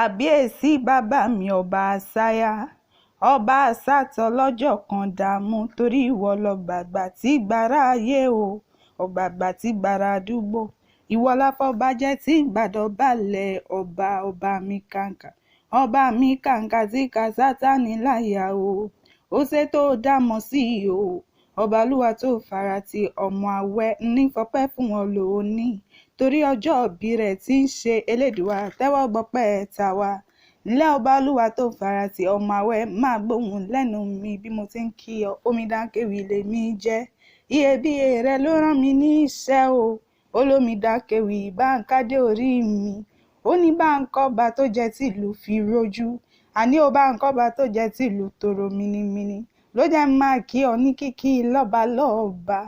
àbíyèsí bàbá mi ọba àsáyà ọba àsátọ lọ́jọ́ kan dààmú torí ìwọ lọ́gbàgbà tí gbàrà ayé o ọ̀gbàgbà tí gbàrà àdúgbò ìwọ láfọbàjẹ tí gbàdọ̀bálẹ̀ ọba mi kàǹkà tí ka Sátánì láyà o ó ṣètò dámọ̀ sí i o ọbalúwa tó farati ọmọ àwẹ̀ nífọpẹ́ fún wọn lónìí torí ọjọ́ ìbí rẹ̀ tí ń ṣe Elédùà tẹ́wọ́ gbọpẹ́ tàwa ńlẹ́ ọbalúwa tó farati ọmọ àwẹ̀ máa gbóhùn lẹ́nu mi bí mo ti ń kí ọ Omidan Akéwì lèmi jẹ́ iyebíye rẹ ló rán mi ní iṣẹ́ o Olómidan Akéwì Báńkádé orí mi ó ní Báńkọ́ba tó jẹ́ tìlú fi rojú àní ó Báńkọ́ba tó jẹ́ tìlú tòrò minimini ló jẹ́ máa kí ọ ní kíkí lọ́balọ́ba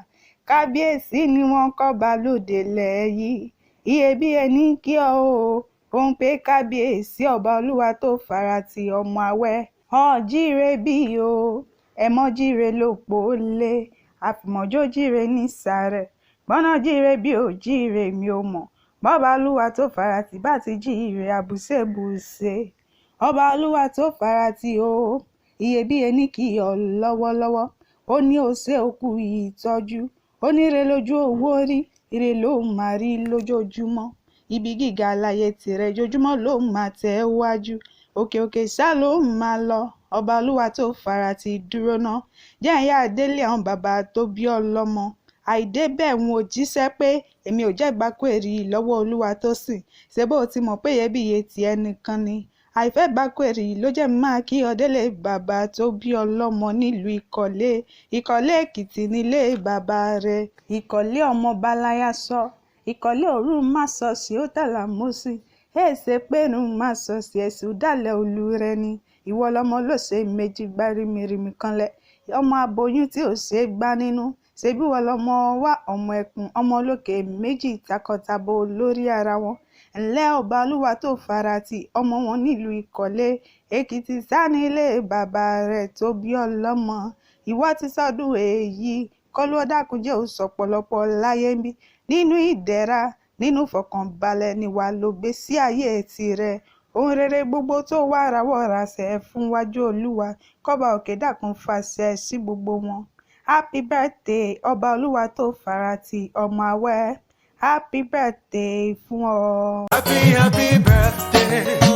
kábíyèsí ni wọ́n kọ́ba lóde lẹ́yìn iyebíye ní kí ọ o òun pé kábíyèsí ọba olúwa tó farati ọmọ àwẹ̀ ọ̀jíire bí o ẹ̀mọ́ jíire lópò lé àfìmọ́jó jíire nísàrẹ̀ gbọ́nà jíire bí ò jíire mi ò mọ̀ bọ́ba olúwa tó farati bá ti jíire àbùsẹ̀bùsẹ̀ ọba olúwa tó farati o iyebíye ní kí ọ lọ́wọ́lọ́wọ́ ó ní ó ṣe òkú ìtọ́jú ó ní ire lójú owó rí ire ló máa rí lójoojúmọ́ ibi gíga láyé tirẹ̀ jojúmọ́ ló máa tẹ̀ wájú òkè òkè ṣá ló máa lọ ọba olúwa tó farati dúró ná jẹ́ ìyá délé àwọn bàbá tó bí ọlọ́mọ àìdébẹ̀ wọn ò jíṣẹ́ pé èmi ò jẹ́ gbákwèrè lọ́wọ́ olúwa tó sìn ṣe bó ti mọ̀ pé iyebíye ti ẹnìkan ni àìfẹ́ gbákwèrè ló jẹ́ máa kí ọdẹ́lé bàbá tó bí ọlọ́mọ nílùú ìkọ̀lé èkìtì nílé bàbá rẹ̀ ìkọ̀lé ọmọ báláyà sọ ìkọ̀lé òru má sọ sí ó tàlà mọ́sí èsè pẹ́ẹ́nù má sọ sí ẹ̀sùn dálẹ̀ olú rẹ ni ìwọ lọmọ ló ṣe méjì gbá rímìrímì kanlẹ̀ ọmọ aboyún tí ò ṣe é gbá nínú ṣebí wọ́n lọmọ wá ọmọ ẹkùn ọmọ olókè méjì takọtabo lórí ara wọn ńlẹ́ ọba olúwa tó farati ọmọ wọn nílùú ìkọ̀lé èkìtì sáni ilé bàbá rẹ̀ tó bí ọlọ́mọ ìwọ ti sọdún èyí kọ́lú ọ̀dàkùnjẹ́ ò sọ̀pọ̀lọpọ̀ láyé ń bí nínú ìdẹ̀ra nínú ìfọ̀kànbalẹ̀ ni wàá lò gbé sí ayé tirẹ̀ ohun rere gbogbo tó wá rawọ́ rasẹ̀ fún wájú olúwa kọ́ba òkè dákun fàṣẹ sí gbogbo wọn. Happy birthday ọba olúwa tó farati ọmọ àwẹ̀ happy birthday fún ọ. Happy birthday.